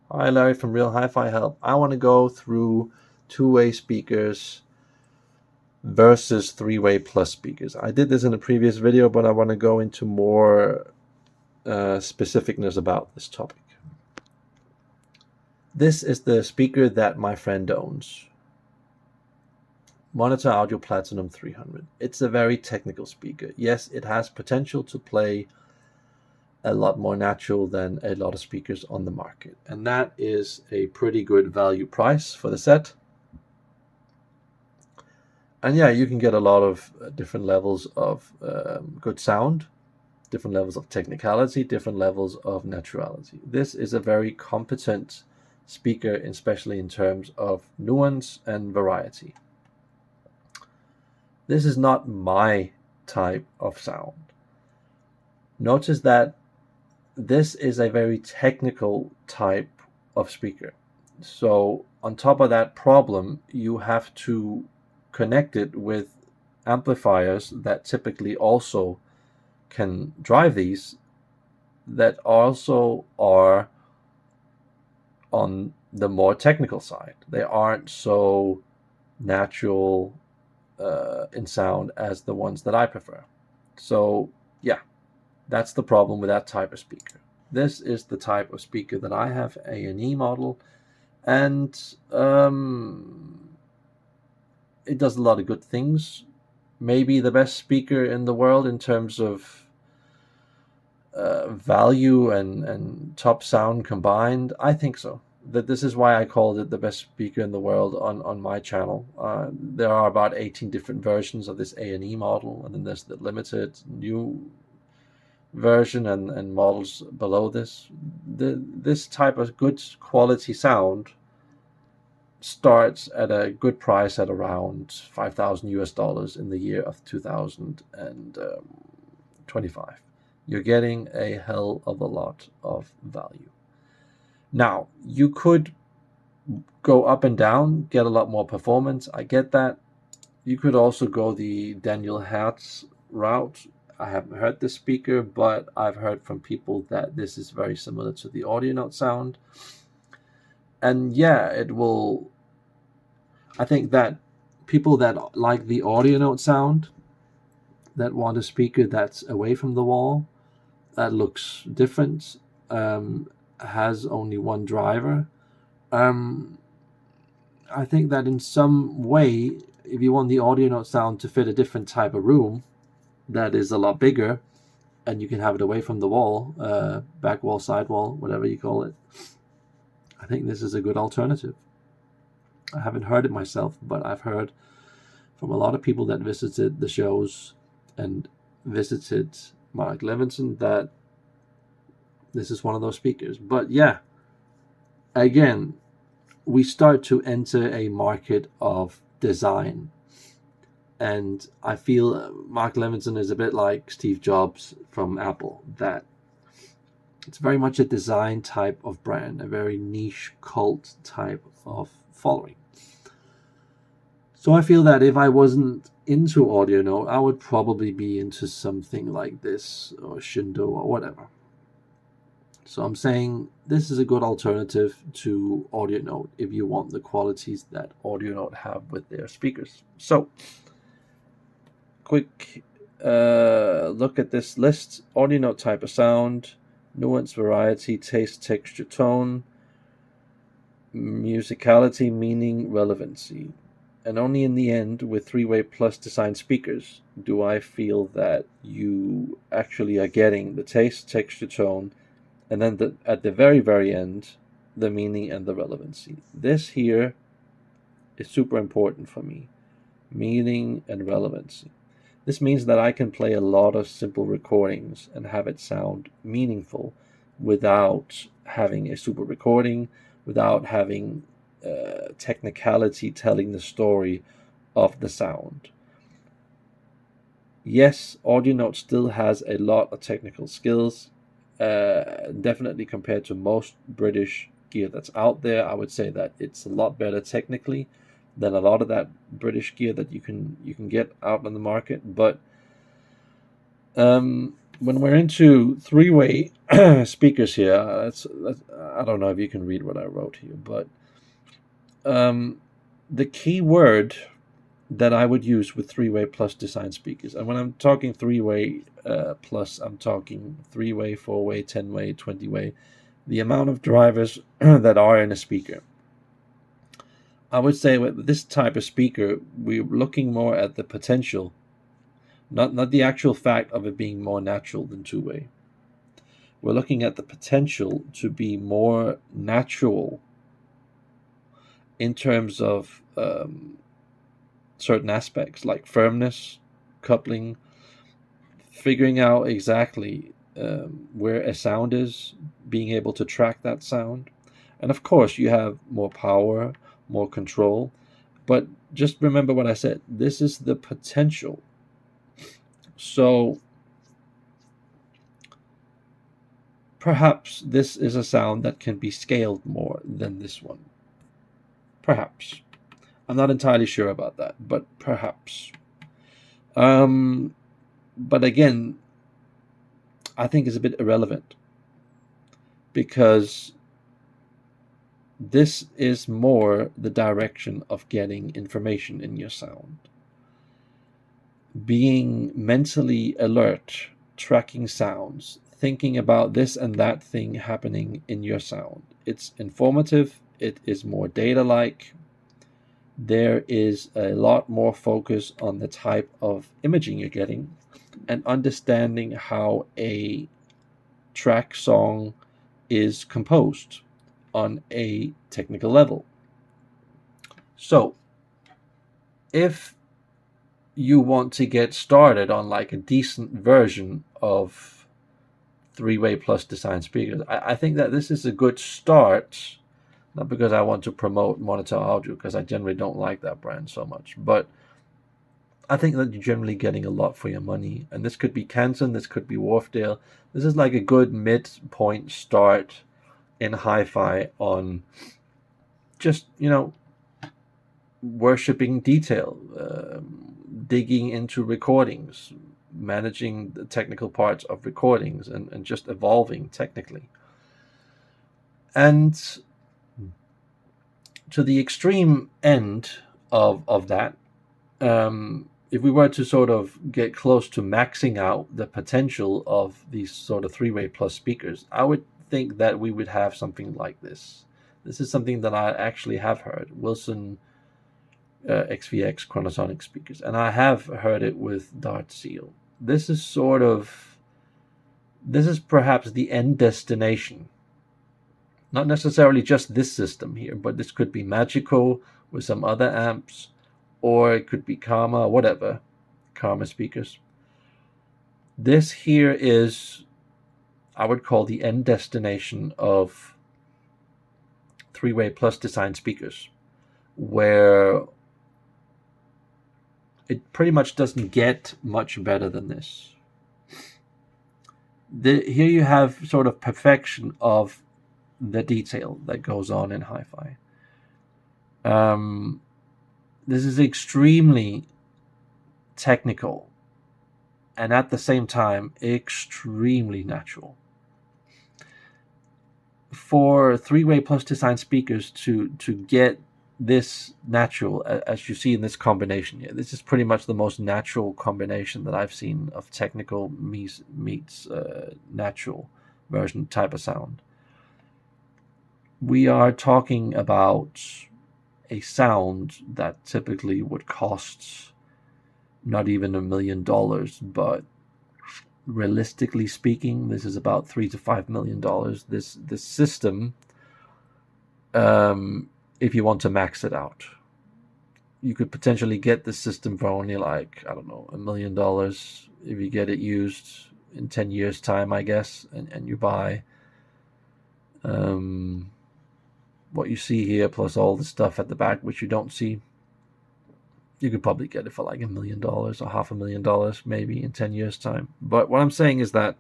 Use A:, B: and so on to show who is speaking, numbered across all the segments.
A: Hi, Larry from Real Hi-Fi Help. I want to go through two-way speakers versus three-way plus speakers. I did this in a previous video, but I want to go into more specificness about this topic. This is the speaker that my friend owns. Monitor Audio Platinum 300. It's a very technical speaker. Yes, it has potential to play a lot more natural than a lot of speakers on the market. And that is a pretty good value price for the set. And yeah, you can get a lot of different levels of good sound, different levels of technicality, different levels of naturality. This is a very competent speaker, especially in terms of nuance and variety. This is not my type of sound. Notice that this is a very technical type of speaker. So on top of that problem, you have to connect it with amplifiers that typically also can drive these, that also are on the more technical side. They aren't so natural in sound as the ones that I prefer. So yeah, that's the problem with that type of speaker. This is the type of speaker that I have, A&E model, and it does a lot of good things. Maybe the best speaker in the world in terms of value and top sound combined. I think so. That this is why I called it the best speaker in the world on my channel. There are about 18 different versions of this A&E model, and then there's the limited new version and models below this. This type of good quality sound starts at a good price at around 5,000 US dollars in the year of 2025. You're getting a hell of a lot of value. Now, you could go up and down, get a lot more performance. I get that. You could also go the Daniel Hertz route. I haven't heard this speaker, but I've heard from people that this is very similar to the audio note sound. And yeah, it will. I think that people that like the audio note sound, that want a speaker that's away from the wall, that looks different, has only one driver. I think that in some way, if you want the audio note sound to fit a different type of room that is a lot bigger, and you can have it away from the wall, back wall, side wall, whatever you call it, I think this is a good alternative. I haven't heard it myself, but I've heard from a lot of people that visited the shows and visited Mark Levinson that this is one of those speakers. But yeah, again, we start to enter a market of design. And I feel Mark Levinson is a bit like Steve Jobs from Apple, that it's very much a design type of brand, a very niche cult type of following. So I feel that if I wasn't into audio note, I would probably be into something like this or Shindo or whatever. So I'm saying this is a good alternative to audio note if you want the qualities that audio note have with their speakers. So quick look at this list: audio note type of sound, nuance, variety, taste, texture, tone, musicality, meaning, relevancy. And only in the end, with three-way plus design speakers, do I feel that you actually are getting the taste, texture, tone, and then at the very, very end, the meaning and the relevancy. This here is super important for me: meaning and relevancy. This means that I can play a lot of simple recordings and have it sound meaningful without having a super recording, without having technicality telling the story of the sound. Yes, audio note still has a lot of technical skills, definitely compared to most British gear that's out there. I would say that it's a lot better technically than a lot of that British gear that you can get out on the market. But when we're into three-way speakers here, I don't know if you can read what I wrote here, but the key word that I would use with three-way plus design speakers, and when I'm talking three-way plus, I'm talking three-way, four-way, 10-way, 20-way, the amount of drivers that are in a speaker. I would say with this type of speaker, we're looking more at the potential, not the actual fact of it being more natural than two-way. We're looking at the potential to be more natural in terms of certain aspects like firmness, coupling, figuring out exactly where a sound is, being able to track that sound. And of course, you have more power, more control. But just remember what I said. This is the potential. So perhaps this is a sound that can be scaled more than this one. Perhaps. I'm not entirely sure about that, but perhaps. But again, I think it's a bit irrelevant because this is more the direction of getting information in your sound. Being mentally alert, tracking sounds, thinking about this and that thing happening in your sound. It's informative, it is more data-like. There is a lot more focus on the type of imaging you're getting and understanding how a track song is composed on a technical level. So, if you want to get started on like a decent version of three-way plus design speakers, I think that this is a good start. Not because I want to promote Monitor Audio, because I generally don't like that brand so much, but I think that you're generally getting a lot for your money. And this could be Canton, this could be Wharfedale. This is like a good midpoint start in hi-fi on just, worshipping detail, digging into recordings, managing the technical parts of recordings, and just evolving technically. And to the extreme end of that, if we were to sort of get close to maxing out the potential of these sort of three-way plus speakers, I would think that we would have something like this. This is something that I actually have heard, Wilson XVX Chronosonic speakers, and I have heard it with Dart Seal. This is perhaps the end destination. Not necessarily just this system here, but this could be Magico with some other amps, or it could be Karma, whatever, Karma speakers. This here is, I would call, the end destination of three-way plus design speakers, where it pretty much doesn't get much better than this. Here you have sort of perfection of the detail that goes on in hi-fi. This is extremely technical and at the same time extremely natural. For three-way plus design speakers to get this natural, as you see in this combination here, this is pretty much the most natural combination that I've seen of technical meets natural version type of sound. We are talking about a sound that typically would cost not even $1 million, but realistically speaking, this is about $3 to $5 million. This system, if you want to max it out, you could potentially get the system for only like, I don't know, $1 million if you get it used in 10 years time, I guess, and you buy what you see here plus all the stuff at the back which you don't see. You could probably get it for like $1 million or $500,000 maybe in 10 years time. But what I'm saying is that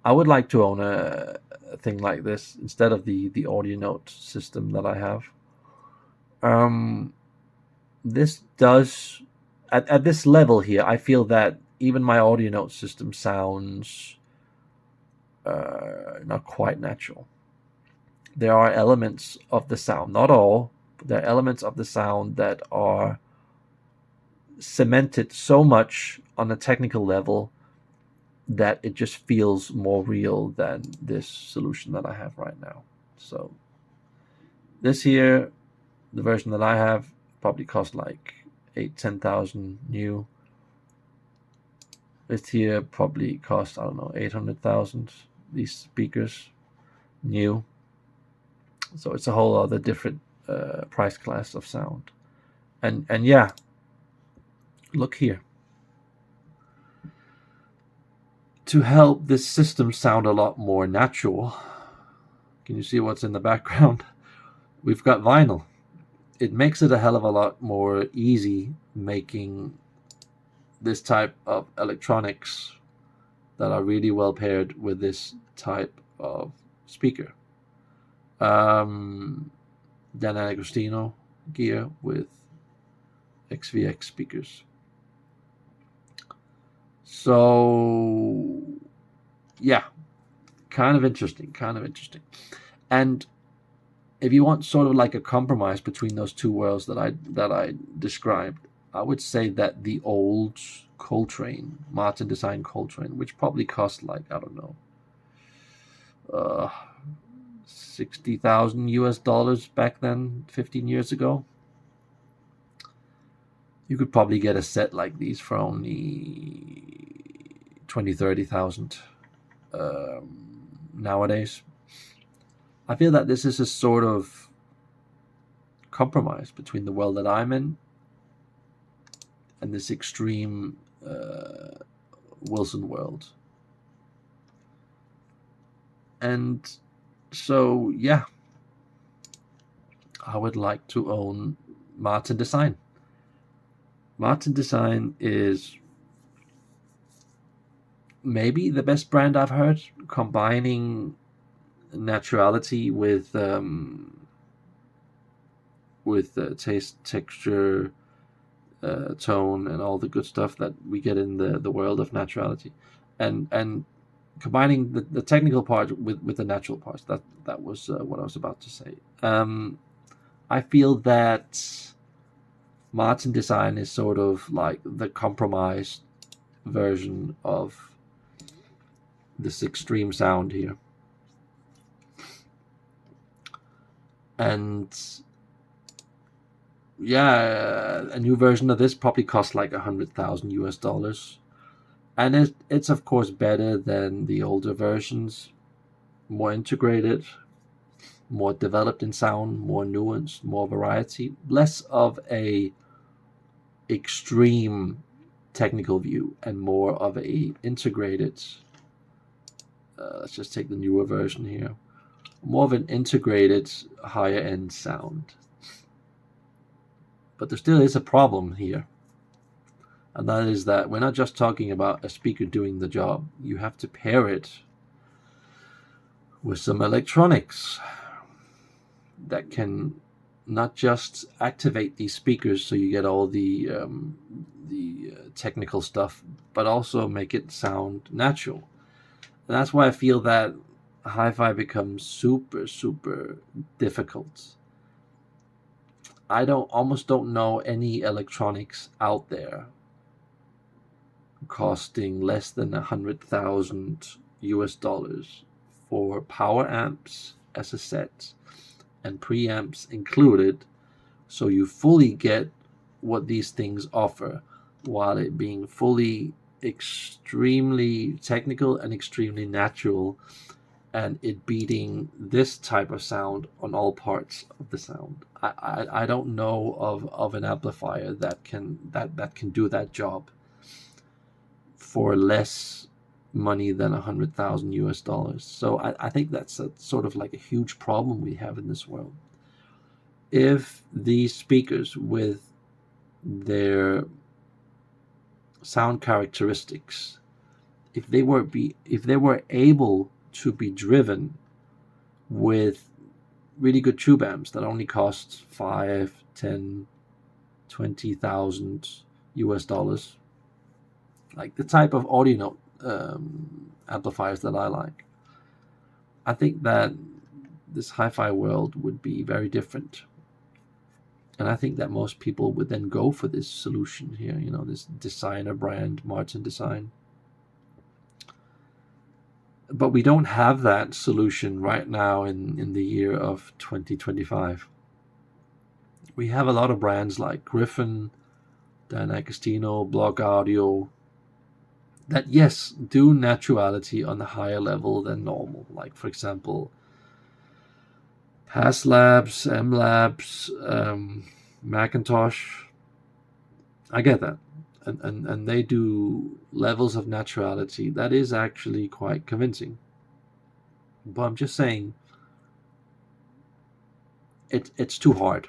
A: I would like to own a thing like this instead of the audio note system that I have. This does, at this level here, I feel that even my audio note system sounds not quite natural. There are elements of the sound, not all, but there are elements of the sound that are cemented so much on a technical level that it just feels more real than this solution that I have right now. So this here, the version that I have, probably cost like 8,000-10,000 new. This here probably cost, I don't know, 800,000. These speakers new. So it's a whole other different price class of sound. And yeah, look here. To help this system sound a lot more natural, can you see what's in the background? We've got vinyl. It makes it a hell of a lot more easy making this type of electronics that are really well paired with this type of speaker. Dan Agostino gear with XVX speakers. So yeah, kind of interesting. And if you want sort of like a compromise between those two worlds that I described, I would say that the old Coltrane, Martin Design Coltrane, which probably cost like, I don't know, $60,000 back then, 15 years ago. You could probably get a set like these for only 20,000-30,000 nowadays. I feel that this is a sort of compromise between the world that I'm in and this extreme Wilson world. And so, yeah, I would like to own Martin Design. Martin Design is maybe the best brand I've heard, combining naturality with taste, texture, tone, and all the good stuff that we get in the world of naturality, and combining the technical part with the natural parts. That was what I was about to say. I feel that Martin Design is sort of like the compromised version of this extreme sound here. And yeah, a new version of this probably costs like $100,000. And it's of course better than the older versions, more integrated, more developed in sound, more nuanced, more variety, less of a extreme technical view and more of a integrated, let's just take the newer version here, more of an integrated higher end sound. But there still is a problem here, and that is that we're not just talking about a speaker doing the job. You have to pair it with some electronics that can not just activate these speakers so you get all the technical stuff, but also make it sound natural. And that's why I feel that hi-fi becomes super, super difficult. I almost don't know any electronics out there costing less than $100,000 for power amps as a set and preamps included, so you fully get what these things offer while it being fully extremely technical and extremely natural, and it beating this type of sound on all parts of the sound. I don't know of an amplifier that can do that job for less money than $100,000. So I think that's a sort of like a huge problem we have in this world. If these speakers with their sound characteristics, if they were able to be driven with really good tube amps that only cost $5,000, $10,000, $20,000, like the type of audio note amplifiers that I like. I think that this hi-fi world would be very different. And I think that most people would then go for this solution here, this designer brand, Martin Design. But we don't have that solution right now in the year of 2025. We have a lot of brands like Griffin, Dan Agostino, Block Audio, that, yes, do naturality on a higher level than normal. Like, for example, Pass Labs, M Labs, Macintosh. I get that. And they do levels of naturality that is actually quite convincing. But I'm just saying, it's too hard.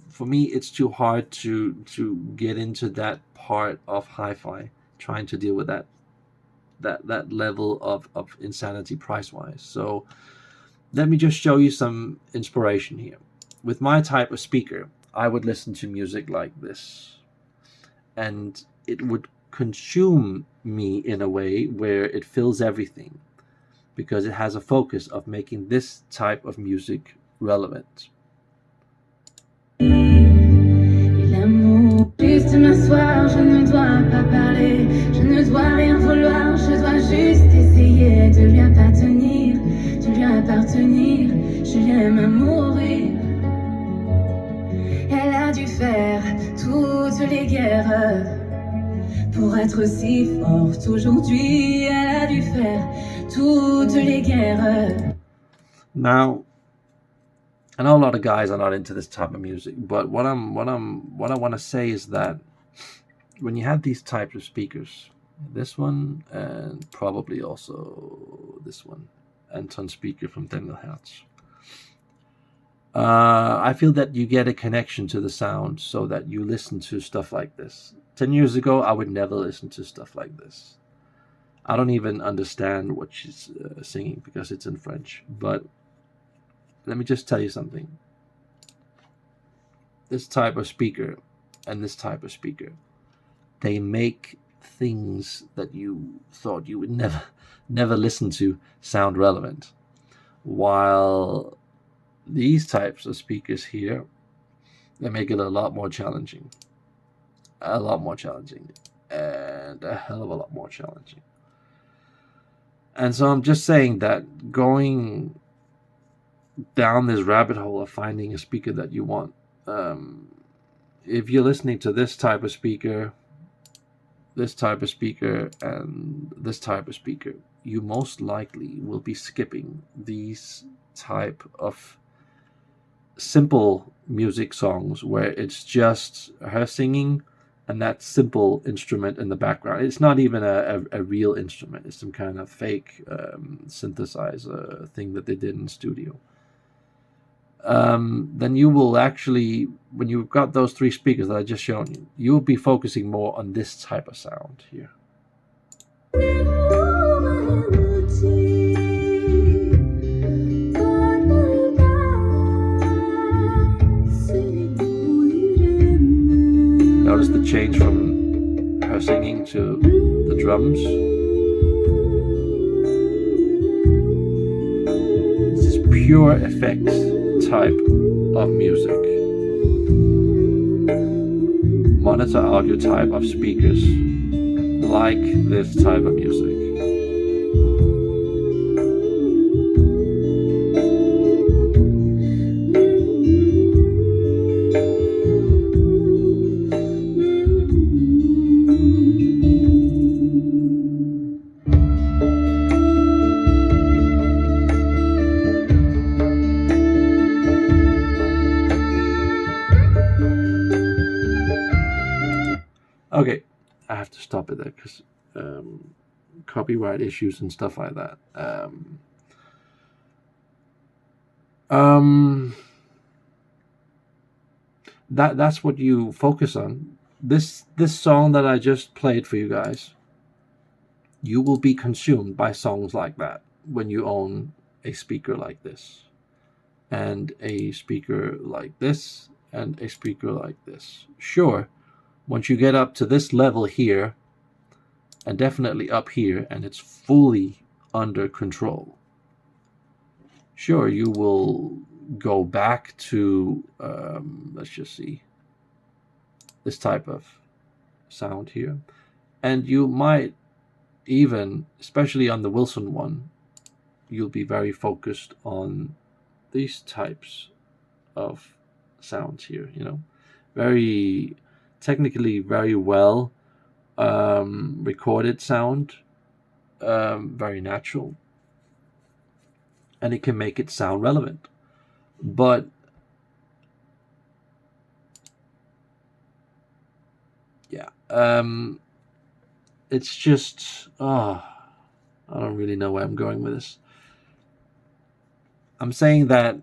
A: For me, it's too hard to get into that part of hi-fi, trying to deal with that level of insanity price-wise. So let me just show you some inspiration here. With my type of speaker, I would listen to music like this, and it would consume me in a way where it fills everything, because it has a focus of making this type of music relevant.
B: Juste m'asseoir, je ne dois pas parler, je ne dois rien vouloir, je dois juste essayer de lui appartenir, je l'aime à mourir. Elle a dû faire toutes les guerres pour être si forte aujourd'hui, elle a dû faire toutes les guerres.
A: Now, I know a lot of guys are not into this type of music, but what I want to say is that when you have these types of speakers, this one and probably also this one, Anton speaker from 10 Hertz, I feel that you get a connection to the sound, so that you listen to stuff like this. 10 years ago, I would never listen to stuff like this. I don't even understand what she's singing because it's in French, but let me just tell you something. This type of speaker and this type of speaker, they make things that you thought you would never listen to sound relevant. While these types of speakers here, they make it a lot more challenging. A lot more challenging. And a hell of a lot more challenging. And so I'm just saying that going down this rabbit hole of finding a speaker that you want, if you're listening to this type of speaker, this type of speaker, and this type of speaker, you most likely will be skipping these type of simple music songs where it's just her singing and that simple instrument in the background. It's not even a real instrument. It's some kind of fake synthesizer thing that they did in the studio. Then you will actually, when you've got those three speakers that I just shown you, you'll be focusing more on this type of sound here. Notice the change from her singing to the drums. This is pure effects type of music. Monitor audio type of speakers like this type of music. Okay, I have to stop it there because copyright issues and stuff like that. That's what you focus on. This song that I just played for you guys, you will be consumed by songs like that when you own a speaker like this, and a speaker like this, and a speaker like this. Sure, once you get up to this level here, and definitely up here, and it's fully under control. Sure, you will go back to, let's just see, this type of sound here. And you might even, especially on the Wilson one, you'll be very focused on these types of sounds here, very technically very well recorded sound, very natural, and it can make it sound relevant. But yeah, it's just, I don't really know where I'm going with this. I'm saying that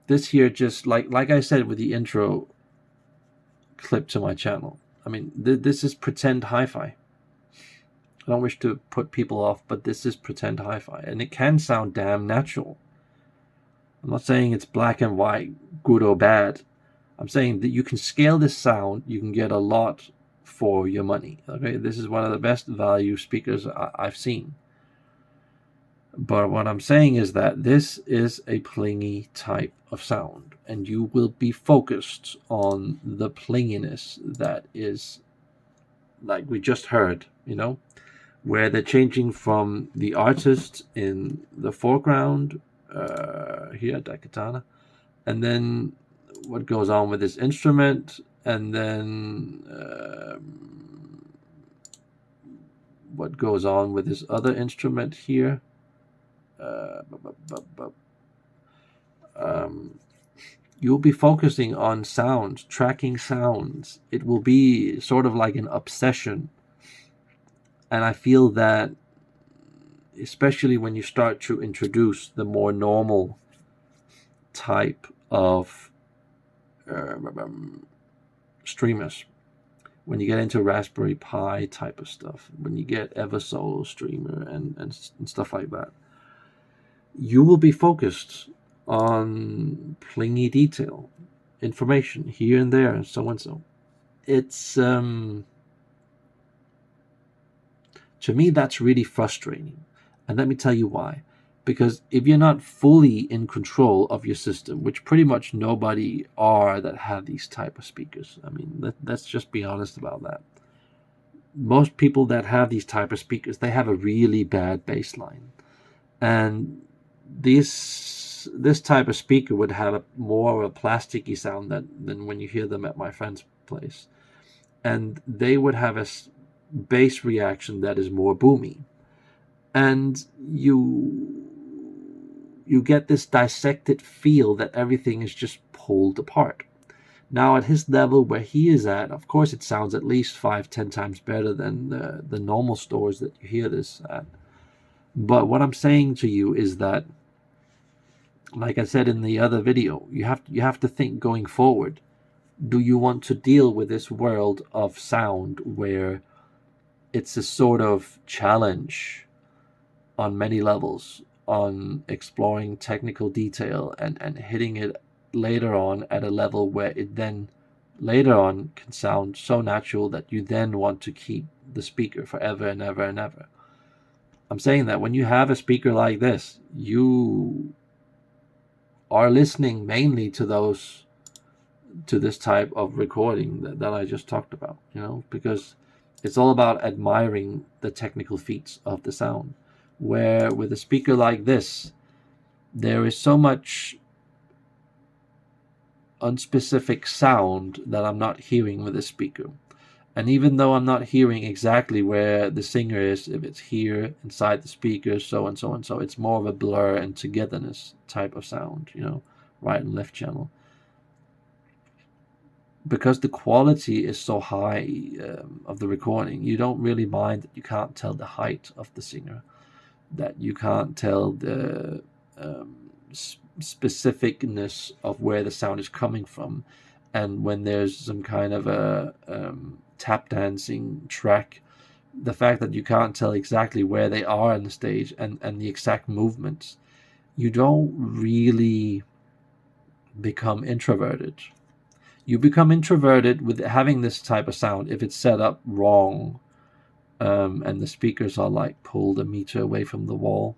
A: this here, just like I said with the intro clip to my channel, I mean, this is pretend hi-fi. I don't wish to put people off, but this is pretend hi-fi, and it can sound damn natural. I'm not saying it's black and white, good or bad. I'm saying that you can scale this sound, you can get a lot for your money. Okay, this is one of the best value speakers I've seen. But what I'm saying is that this is a plingy type of sound, and you will be focused on the plinginess that is, like we just heard, where they're changing from the artist in the foreground here at Daikatana, and then what goes on with this instrument, and then what goes on with this other instrument here. You'll be focusing on sounds, tracking sounds. It will be sort of like an obsession. And I feel that, especially when you start to introduce the more normal type of streamers, when you get into Raspberry Pi type of stuff, when you get Eversolo streamer and stuff like that, you will be focused on plingy detail, information here and there, and so and so. It's to me, that's really frustrating, and let me tell you why. Because if you're not fully in control of your system, which pretty much nobody are that have these type of speakers, I mean, let's just be honest about that. Most people that have these type of speakers, they have a really bad baseline, and this type of speaker would have more of a plasticky sound than when you hear them at my friend's place, and they would have a bass reaction that is more boomy, and you get this dissected feel that everything is just pulled apart. Now at his level where he is at, of course it sounds at least 5-10 times better than the normal stores that you hear this at. But what I'm saying to you is that, like I said in the other video, you have to think going forward. Do you want to deal with this world of sound where it's a sort of challenge on many levels, on exploring technical detail and hitting it later on at a level where it then later on can sound so natural that you then want to keep the speaker forever and ever and ever? I'm saying that when you have a speaker like this, you are listening mainly to this type of recording that I just talked about, because it's all about admiring the technical feats of the sound. Where with a speaker like this, there is so much unspecific sound that I'm not hearing with this speaker. And even though I'm not hearing exactly where the singer is, if it's here inside the speaker, so and so and so, it's more of a blur and togetherness type of sound, right and left channel. Because the quality is so high of the recording, you don't really mind that you can't tell the height of the singer, that you can't tell the specificness of where the sound is coming from. And when there's some kind of a tap dancing track, the fact that you can't tell exactly where they are on the stage and the exact movements, you don't really become introverted. You become introverted with having this type of sound if it's set up wrong, and the speakers are like pulled a meter away from the wall.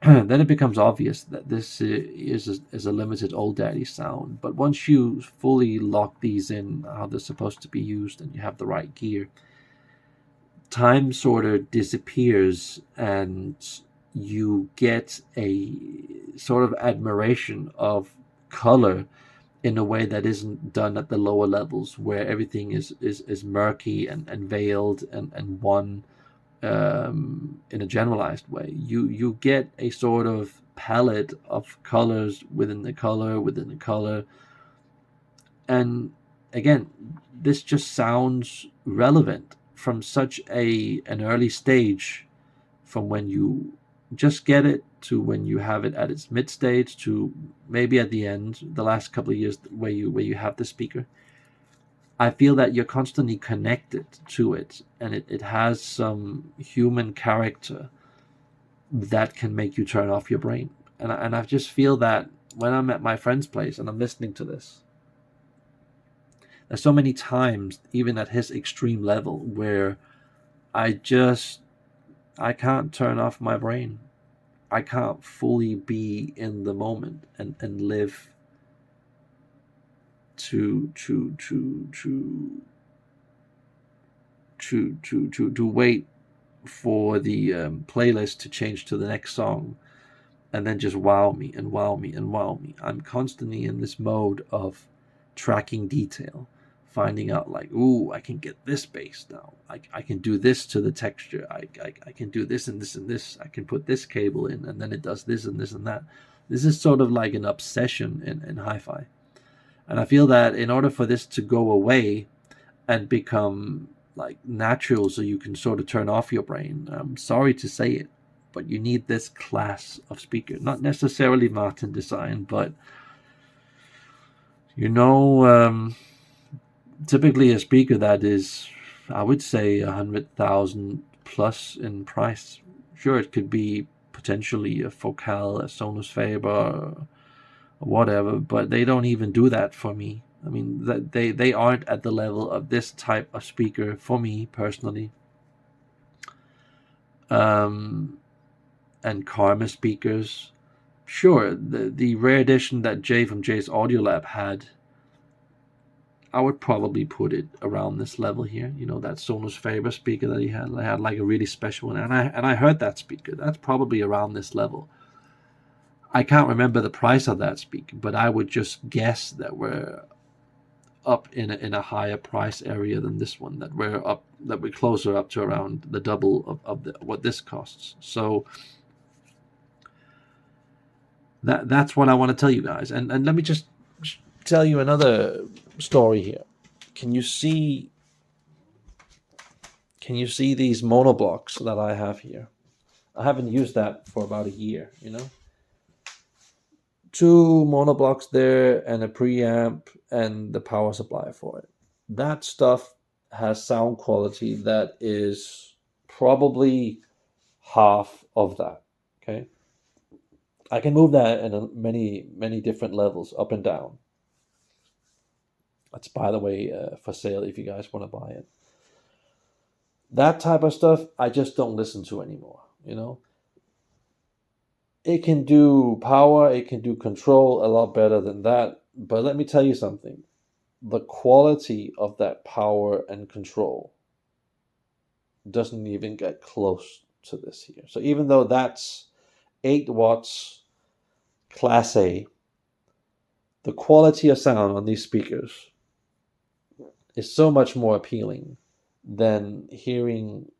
A: Then it becomes obvious that this is a limited old daddy sound. But once you fully lock these in how they're supposed to be used and you have the right gear, time sort of disappears and you get a sort of admiration of color in a way that isn't done at the lower levels, where everything is murky and veiled and one in a generalized way. You get a sort of palette of colors within the color, and again, this just sounds relevant from such an early stage, from when you just get it to when you have it at its mid stage to maybe at the end, the last couple of years where you have the speaker. I feel that you're constantly connected to it, and it has some human character that can make you turn off your brain. And I just feel that when I'm at my friend's place and I'm listening to this, there's so many times, even at his extreme level, where I can't turn off my brain. I can't fully be in the moment and live to wait for the playlist to change to the next song and then just wow me and wow me and wow me. I'm constantly in this mode of tracking detail, finding out like, ooh, I can get this bass now. I can do this to the texture. I can do this and this and this. I can put this cable in and then it does this and this and that. This is sort of like an obsession in hi-fi. And I feel that in order for this to go away and become like natural, so you can sort of turn off your brain, I'm sorry to say it, but you need this class of speaker. Not necessarily Martin design, but typically a speaker that is, I would say, 100,000 plus in price. Sure, it could be potentially a Focal, a Sonus Faber, or whatever, but they don't even do that for me. I mean, they aren't at the level of this type of speaker for me personally. And Karma speakers, sure, the rare edition that Jay from Jay's Audiolab had, I would probably put it around this level here. That Sonus Faber speaker that he had, I had like a really special one, and I heard that speaker. That's probably around this level. I can't remember the price of that speaker, but I would just guess that we're up in a higher price area than this one. That we're closer up to around the double of what this costs. So that's what I want to tell you guys. And let me just tell you another story here. Can you see these monoblocks that I have here? I haven't used that for about a year. 2 monoblocks there and a preamp and the power supply for it. That stuff has sound quality that is probably half of that. Okay, I can move that in many different levels, up and down. That's, by the way, for sale if you guys want to buy it. That type of stuff I just don't listen to anymore. It can do power, it can do control a lot better than that. But let me tell you something. The quality of that power and control doesn't even get close to this here. So even though that's 8 watts Class A, the quality of sound on these speakers is so much more appealing than hearing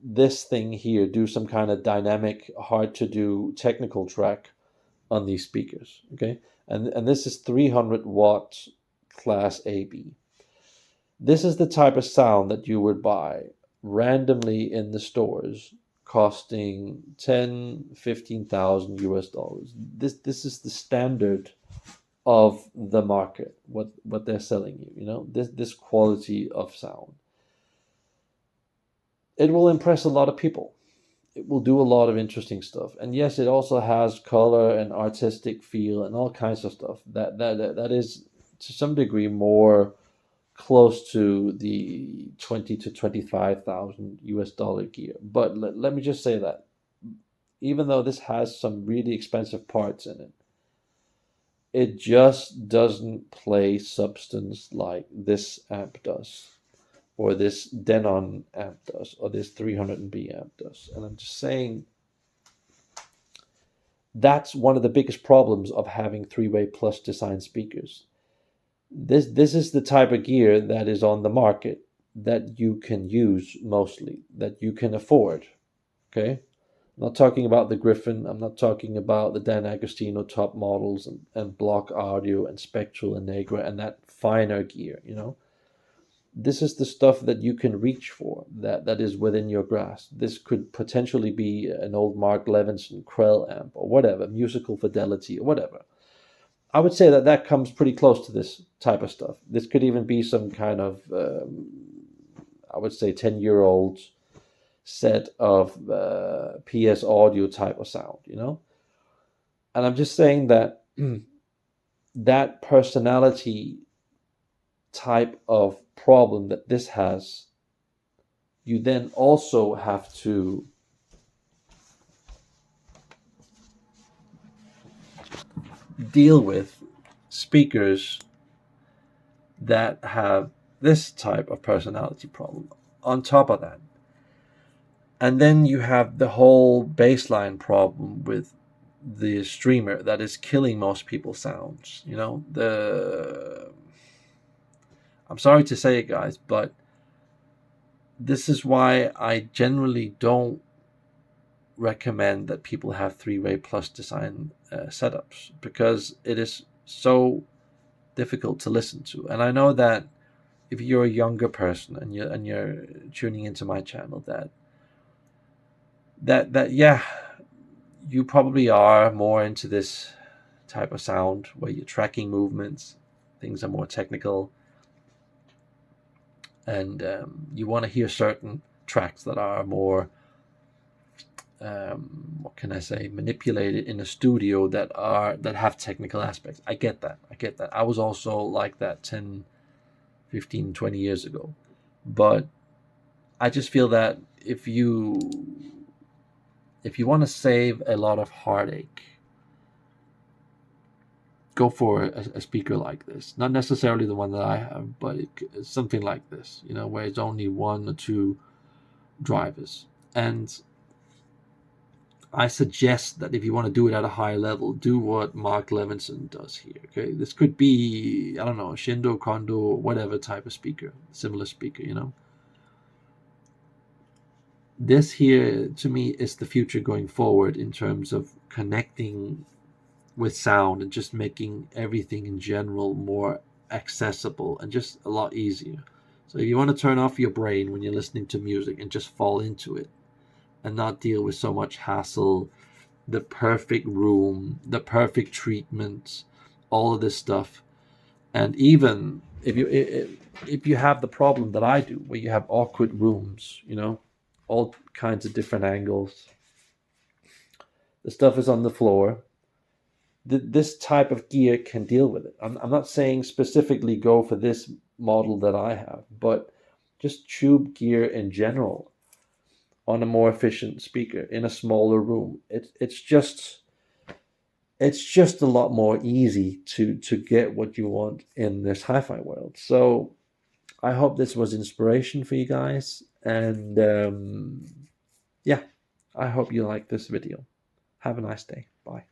A: this thing here do some kind of dynamic, hard to do technical track on these speakers. Okay, and this is 300 watt Class AB. This is the type of sound that you would buy randomly in the stores, costing 10,000-15,000 US dollars. This is the standard of the market, what they're selling you. This quality of sound. It will impress a lot of people. it will do a lot of interesting stuff. And yes, it also has color and artistic feel and all kinds of stuff that is to some degree more close to the 20 to 25,000 US dollar gear. But let me just say that even though this has some really expensive parts in it, it just doesn't play substance like this amp does, or this Denon amp does, or this 300B amp does. And I'm just saying that's one of the biggest problems of having three-way plus design speakers. This is the type of gear that is on the market that you can use mostly, that you can afford. Okay? I'm not talking about the Griffin, I'm not talking about the Dan Agostino top models and Block Audio and Spectral and Negra and that finer gear, you know. This is the stuff that you can reach for, that is within your grasp. This could potentially be an old Mark Levinson Krell amp or whatever, musical fidelity or whatever. I would say that comes pretty close to this type of stuff. This could even be some kind of, I would say, 10-year-old set of PS Audio type of sound, you know? And I'm just saying that that personality type of problem that this has, you then also have to deal with speakers that have this type of personality problem on top of that. And then you have the whole baseline problem with the streamer that is killing most people's sounds. You know, I'm sorry to say it, guys, but this is why I generally don't recommend that people have three-way plus design setups, because it is so difficult to listen to. And I know that if you're a younger person and you're tuning into my channel, that yeah, you probably are more into this type of sound where you're tracking movements, things are more technical, and you want to hear certain tracks that are more what can I say, manipulated in a studio, that have technical aspects. I get that. I was also like that 10, 15, 20 years ago. But I just feel that if you want to save a lot of heartache, go for a speaker like this. Not necessarily the one that I have, but it's something like this, you know, where it's only one or two drivers. And I suggest that if you want to do it at a high level, do what Mark Levinson does here. Okay, this could be, I don't know, Shindo, Kondo, or whatever type of speaker, similar speaker, you know. This here, to me, is the future going forward in terms of connecting with sound and just making everything in general more accessible and just a lot easier. So if you want to turn off your brain when you're listening to music and just fall into it and not deal with so much hassle, the perfect room, the perfect treatment, all of this stuff. And even if you have the problem that I do, where you have awkward rooms, you know, all kinds of different angles, the stuff is on the floor, this type of gear can deal with it. I'm not saying specifically go for this model that I have, but just tube gear in general on a more efficient speaker in a smaller room. It's just a lot more easy to get what you want in this hi-fi world. So I hope this was inspiration for you guys, and yeah, I hope you like this video. Have a nice day. Bye.